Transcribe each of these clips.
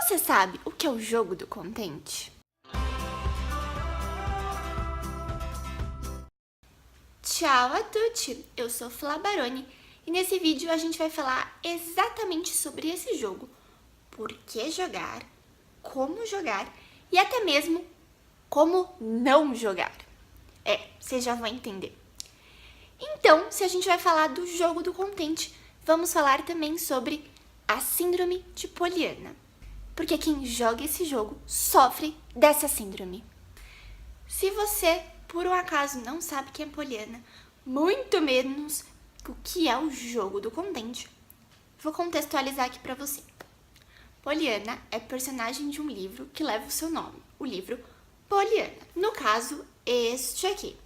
Você sabe o que é o jogo do contente? Ciao a tutti! Eu sou Flá Baroni e nesse vídeo a gente vai falar exatamente sobre esse jogo, por que jogar, como jogar e até mesmo como não jogar. Vocês já vão entender. Então, se a gente vai falar do jogo do contente, vamos falar também sobre a síndrome de Poliana. Porque quem joga esse jogo sofre dessa síndrome. Se você, por um acaso, não sabe quem é Poliana, muito menos o que é o jogo do contente, vou contextualizar aqui pra você. Poliana é personagem de um livro que leva o seu nome, o livro Poliana. No caso, este aqui,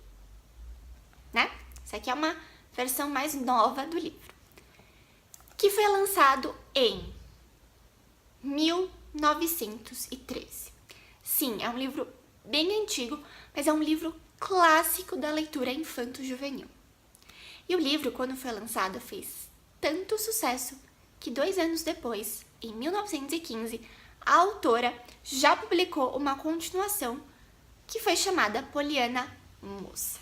né? Essa aqui é uma versão mais nova do livro, que foi lançado em 1913. Sim, é um livro bem antigo, mas é um livro clássico da leitura infanto-juvenil. E o livro, quando foi lançado, fez tanto sucesso que 2 anos depois, em 1915, a autora já publicou uma continuação que foi chamada Poliana Moça.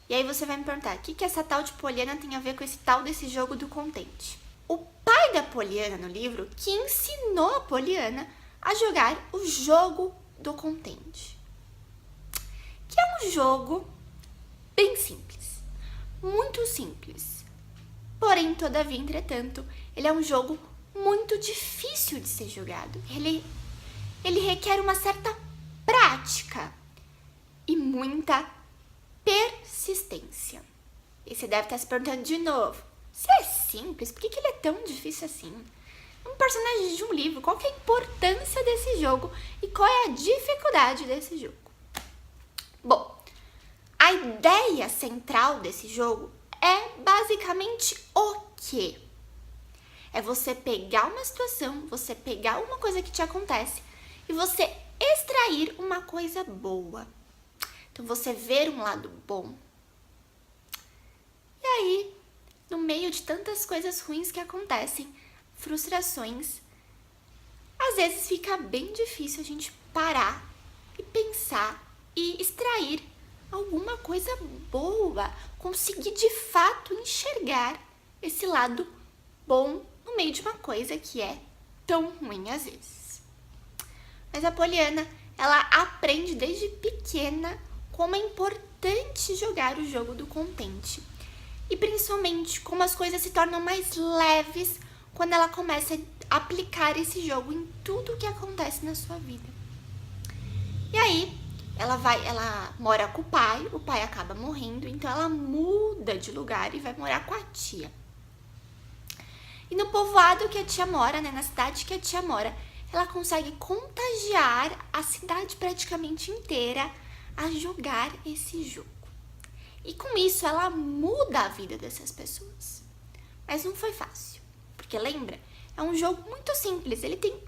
E aí você vai me perguntar, o que essa tal de Poliana tem a ver com esse tal desse jogo do contente? O pai da Poliana no livro que ensinou a Poliana a jogar o jogo do contente. Que é um jogo bem simples, muito simples. Porém, todavia, entretanto, ele é um jogo muito difícil de ser jogado. Ele requer uma certa prática e muita persistência. E você deve estar se perguntando de novo, se é simples, por que ele é tão difícil assim? Um personagem de um livro, qual que é a importância desse jogo e qual é a dificuldade desse jogo? Bom, a ideia central desse jogo é basicamente o quê? É você pegar uma situação, você pegar uma coisa que te acontece e você extrair uma coisa boa. Então, você ver um lado bom. E aí, no meio de tantas coisas ruins que acontecem, frustrações, às vezes fica bem difícil a gente parar e pensar e extrair alguma coisa boa, conseguir de fato enxergar esse lado bom no meio de uma coisa que é tão ruim às vezes. Mas a Poliana, ela aprende desde pequena como é importante jogar o jogo do contente. E principalmente como as coisas se tornam mais leves quando ela começa a aplicar esse jogo em tudo o que acontece na sua vida. E aí, ela mora com o pai acaba morrendo, então ela muda de lugar e vai morar com a tia. E no povoado que a tia mora, né, na cidade que a tia mora, ela consegue contagiar a cidade praticamente inteira a jogar esse jogo. E com isso ela muda a vida dessas pessoas. Mas não foi fácil, porque lembra? É um jogo muito simples, ele tem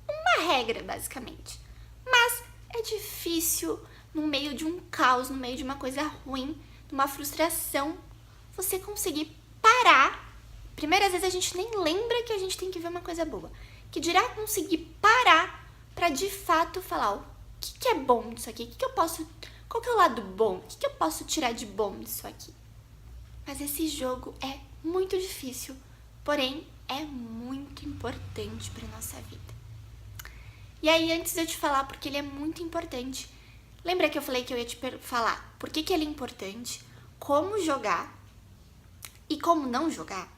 uma regra basicamente. Mas é difícil no meio de um caos, no meio de uma coisa ruim, de uma frustração, você conseguir parar. Primeiras vezes a gente nem lembra que a gente tem que ver uma coisa boa. Que dirá conseguir parar para de fato falar o que é bom disso aqui, qual que é o lado bom, o que eu posso tirar de bom disso aqui. Mas esse jogo é muito difícil, porém é muito importante para nossa vida. E aí, antes de eu te falar porque ele é muito importante, lembra que eu falei que eu ia te falar por que ele é importante, como jogar e como não jogar?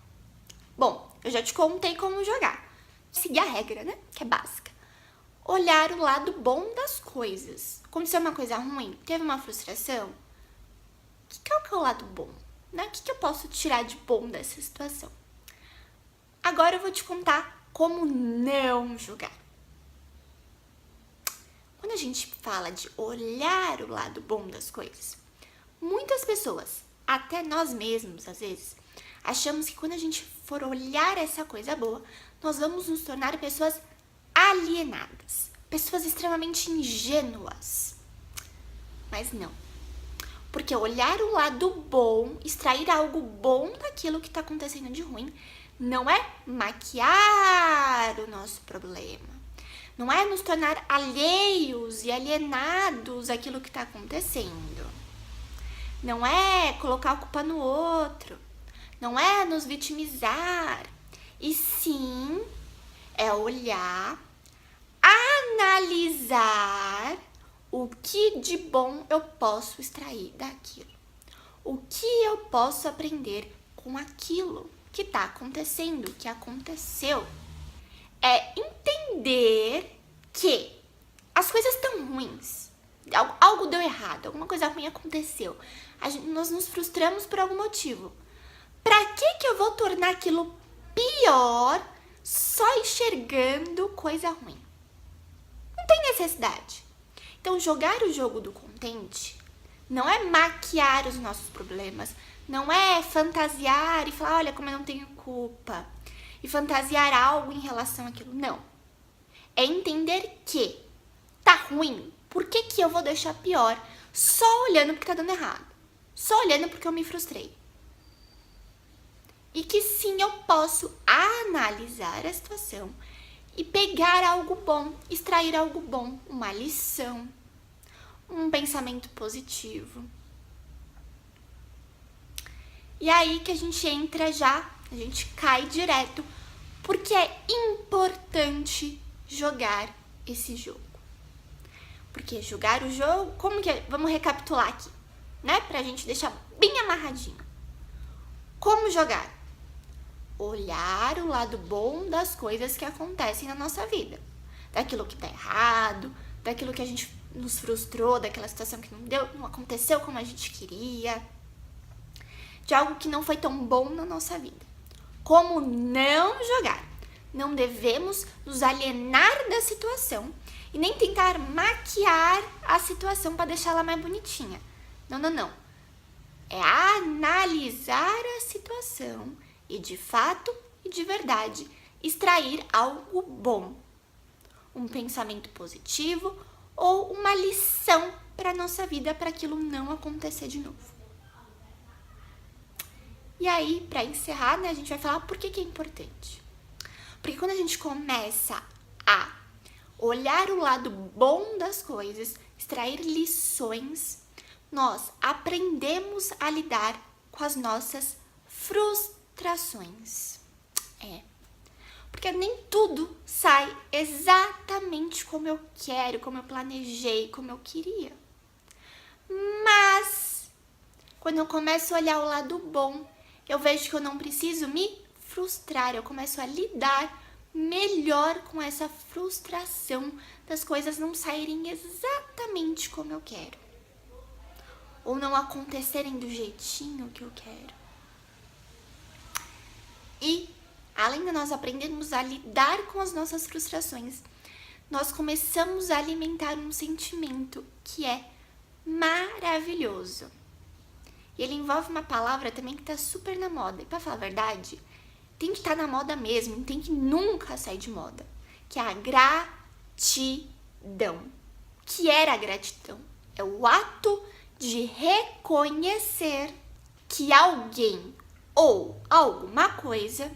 Bom, eu já te contei como jogar. Seguir a regra, né? Que é básica. Olhar o lado bom das coisas. Aconteceu uma coisa ruim, teve uma frustração, qual que é o lado bom? Né? O que eu posso tirar de bom dessa situação? Agora eu vou te contar como não jogar. Quando a gente fala de olhar o lado bom das coisas, muitas pessoas, até nós mesmos às vezes, achamos que quando a gente for olhar essa coisa boa, nós vamos nos tornar pessoas alienadas, pessoas extremamente ingênuas. Mas não. Porque olhar o lado bom, extrair algo bom daquilo que está acontecendo de ruim, não é maquiar o nosso problema. Não é nos tornar alheios e alienados àquilo que está acontecendo. Não é colocar a culpa no outro. Não é nos vitimizar. E sim, é olhar, analisar o que de bom eu posso extrair daquilo. O que eu posso aprender com aquilo que está acontecendo, que aconteceu. É entender que as coisas estão ruins. Algo deu errado, alguma coisa ruim aconteceu. Nós nos frustramos por algum motivo. Pra que eu vou tornar aquilo pior só enxergando coisa ruim? Não tem necessidade. Então, jogar o jogo do contente não é maquiar os nossos problemas, não é fantasiar e falar, olha como eu não tenho culpa, e fantasiar algo em relação àquilo. Não. É entender que tá ruim, por que eu vou deixar pior só olhando porque tá dando errado? Só olhando porque eu me frustrei. E que sim, eu posso analisar a situação e pegar algo bom, extrair algo bom, uma lição, um pensamento positivo. E aí que a gente entra já, a gente cai direto, porque é importante jogar esse jogo. Porque jogar o jogo, como que é? Vamos recapitular aqui, né? Pra gente deixar bem amarradinho. Como jogar? Olhar o lado bom das coisas que acontecem na nossa vida. Daquilo que tá errado, daquilo que a gente nos frustrou, daquela situação que não aconteceu como a gente queria, de algo que não foi tão bom na nossa vida. Como não jogar? Não devemos nos alienar da situação e nem tentar maquiar a situação para deixá-la mais bonitinha. Não. É analisar a situação e de fato e de verdade extrair algo bom, um pensamento positivo ou uma lição para a nossa vida para aquilo não acontecer de novo. E aí, para encerrar, né, a gente vai falar por que é importante. Porque quando a gente começa a olhar o lado bom das coisas, extrair lições, nós aprendemos a lidar com as nossas frustrações. Porque nem tudo sai exatamente como eu quero, como eu planejei, como eu queria. Mas, quando eu começo a olhar o lado bom, eu vejo que eu não preciso me frustrar, eu começo a lidar melhor com essa frustração das coisas não saírem exatamente como eu quero. Ou não acontecerem do jeitinho que eu quero. E, além de nós aprendermos a lidar com as nossas frustrações, nós começamos a alimentar um sentimento que é maravilhoso. E ele envolve uma palavra também que está super na moda. E para falar a verdade, tem que estar na moda mesmo, não tem que nunca sair de moda. Que é a gratidão. O que era a gratidão? É o ato de reconhecer que alguém ou alguma coisa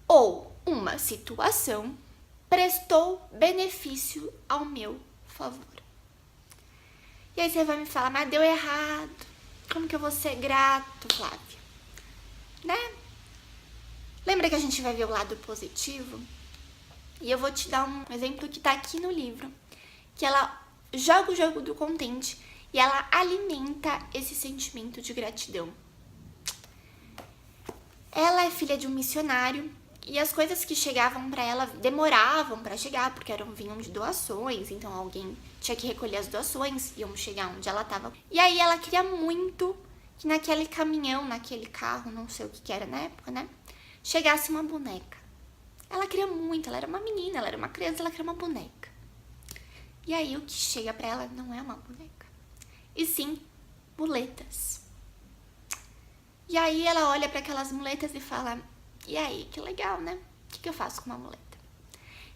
ou uma situação prestou benefício ao meu favor. E aí você vai me falar, mas deu errado. Como que eu vou ser grato, Flávia? Né? Lembra que a gente vai ver o lado positivo? E eu vou te dar um exemplo que tá aqui no livro. Que ela joga o jogo do contente e ela alimenta esse sentimento de gratidão. Ela é filha de um missionário e as coisas que chegavam para ela demoravam para chegar, porque vinham de doações, então alguém tinha que recolher as doações, iam chegar onde ela estava. E aí ela queria muito que naquele caminhão, naquele carro, não sei o que era na época, né? Chegasse uma boneca. Ela queria muito, ela era uma menina, ela era uma criança, ela queria uma boneca. E aí o que chega para ela não é uma boneca, e sim muletas. E aí ela olha para aquelas muletas e fala, e aí, que legal, né? O que eu faço com uma muleta?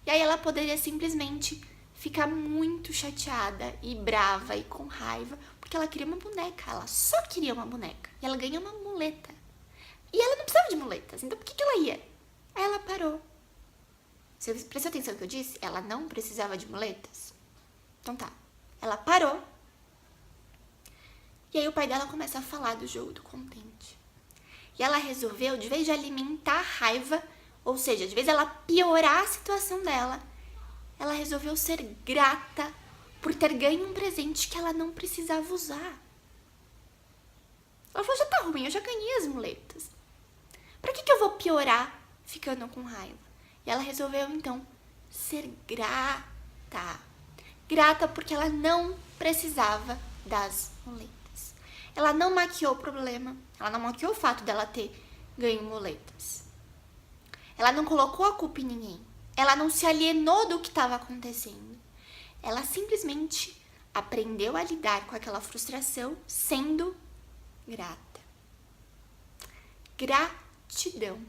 E aí ela poderia simplesmente ficar muito chateada e brava e com raiva, porque ela queria uma boneca, ela só queria uma boneca. E ela ganhou uma muleta. E ela não precisava de muletas, então por que ela ia? Aí ela parou. Você prestou atenção no que eu disse? Ela não precisava de muletas? Então tá. Ela parou. E aí o pai dela começa a falar do jogo do contente. E ela resolveu, de vez de alimentar a raiva, ou seja, de vez de ela piorar a situação dela, ela resolveu ser grata por ter ganho um presente que ela não precisava usar. Ela falou, já tá ruim, eu já ganhei as muletas. Pra que eu vou piorar ficando com raiva? E ela resolveu, então, ser grata. Grata porque ela não precisava das muletas. Ela não maquiou o problema. Ela não maquiou o fato dela ter ganho muletas. Ela não colocou a culpa em ninguém. Ela não se alienou do que estava acontecendo. Ela simplesmente aprendeu a lidar com aquela frustração sendo grata. Gratidão.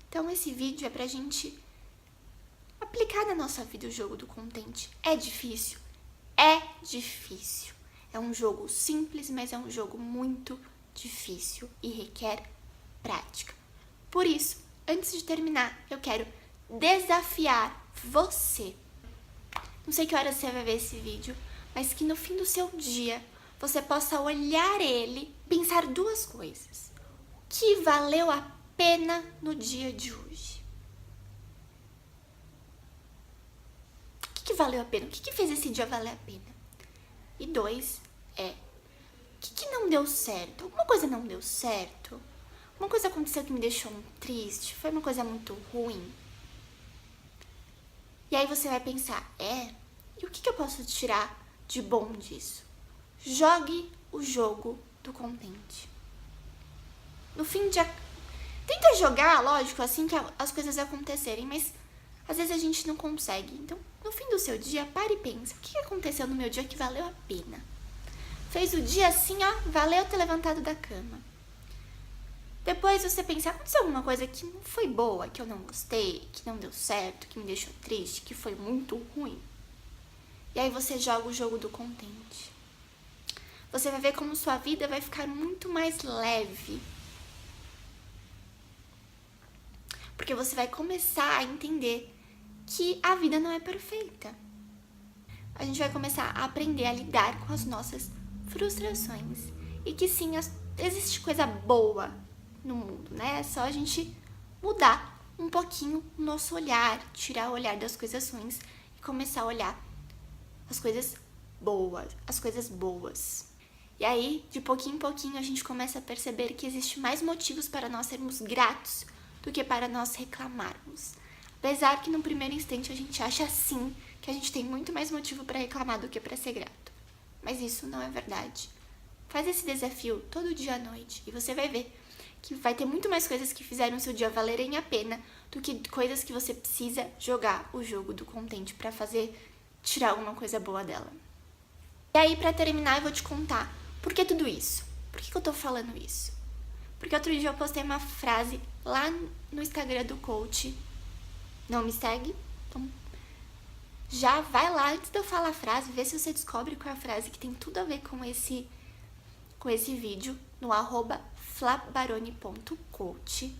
Então esse vídeo é pra gente aplicar na nossa vida o jogo do contente. É difícil? É difícil. É um jogo simples, mas é um jogo muito difícil e requer prática. Por isso, antes de terminar, eu quero desafiar você. Não sei que horas você vai ver esse vídeo, mas que no fim do seu dia você possa olhar ele e pensar duas coisas. O que valeu a pena no dia de hoje? O que valeu a pena? O que fez esse dia valer a pena? E dois, o que não deu certo? Alguma coisa não deu certo? Uma coisa aconteceu que me deixou triste? Foi uma coisa muito ruim? E aí você vai pensar, e o que eu posso tirar de bom disso? Jogue o jogo do contente. No fim de... Tenta jogar, lógico, assim que as coisas acontecerem, mas às vezes a gente não consegue. Então, no fim do seu dia, pare e pensa, o que aconteceu no meu dia que valeu a pena? Fez o dia assim, valeu ter levantado da cama. Depois você pensa, aconteceu alguma coisa que não foi boa, que eu não gostei, que não deu certo, que me deixou triste, que foi muito ruim. E aí você joga o jogo do contente. Você vai ver como sua vida vai ficar muito mais leve. Porque você vai começar a entender que a vida não é perfeita. A gente vai começar a aprender a lidar com as nossas frustrações. E que sim, existe coisa boa no mundo, né? É só a gente mudar um pouquinho o nosso olhar, tirar o olhar das coisas ruins e começar a olhar as coisas boas. E aí, de pouquinho em pouquinho, a gente começa a perceber que existe mais motivos para nós sermos gratos do que para nós reclamarmos. Apesar que no primeiro instante a gente acha sim que a gente tem muito mais motivo para reclamar do que para ser grato. Mas isso não é verdade. Faz esse desafio todo dia à noite e você vai ver que vai ter muito mais coisas que fizeram o seu dia valerem a pena do que coisas que você precisa jogar o jogo do contente para tirar alguma coisa boa dela. E aí, para terminar, eu vou te contar por que tudo isso. Por que eu tô falando isso? Porque outro dia eu postei uma frase lá no Instagram do coach. Não me segue? Então, já vai lá antes de eu falar a frase, vê se você descobre qual é a frase que tem tudo a ver com esse vídeo no @flabaroni.coach.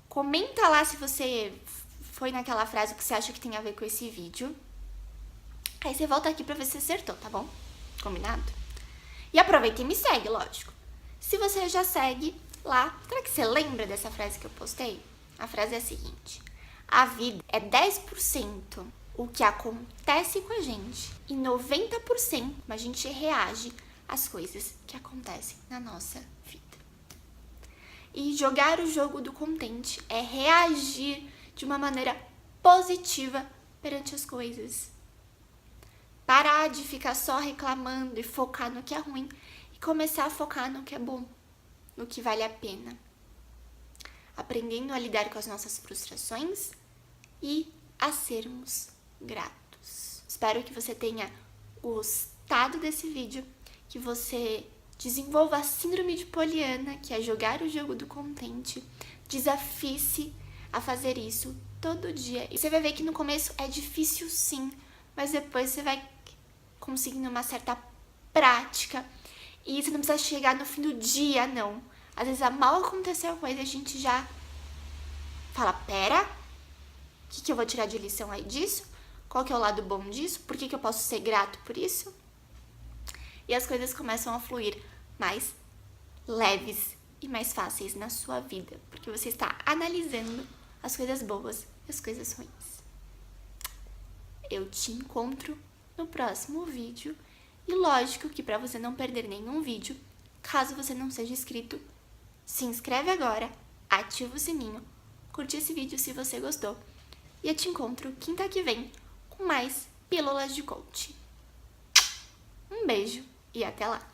Comenta lá se você foi naquela frase que você acha que tem a ver com esse vídeo. Aí você volta aqui pra ver se acertou, tá bom? Combinado? E aproveita e me segue, lógico. Se você já segue lá, será que você lembra dessa frase que eu postei? A frase é a seguinte: a vida é 10% o que acontece com a gente e 90% a gente reage às coisas que acontecem na nossa vida. E jogar o jogo do contente é reagir de uma maneira positiva perante as coisas. Parar de ficar só reclamando e focar no que é ruim e começar a focar no que é bom, no que vale a pena. Aprendendo a lidar com as nossas frustrações e a sermos gratos. Espero que você tenha gostado desse vídeo, que você desenvolva a síndrome de Poliana, que é jogar o jogo do contente. Desafie-se a fazer isso todo dia. E você vai ver que no começo é difícil sim, mas depois você vai conseguindo uma certa prática. E você não precisa chegar no fim do dia, não. Às vezes, mal aconteceu a coisa, a gente já fala, pera, o que eu vou tirar de lição aí disso? Qual que é o lado bom disso? Por que eu posso ser grato por isso? E as coisas começam a fluir mais leves e mais fáceis na sua vida, porque você está analisando as coisas boas e as coisas ruins. Eu te encontro no próximo vídeo e lógico que para você não perder nenhum vídeo, caso você não seja inscrito, se inscreve agora, ativa o sininho, curte esse vídeo se você gostou e eu te encontro quinta que vem com mais Pílulas de Coach. Um beijo e até lá!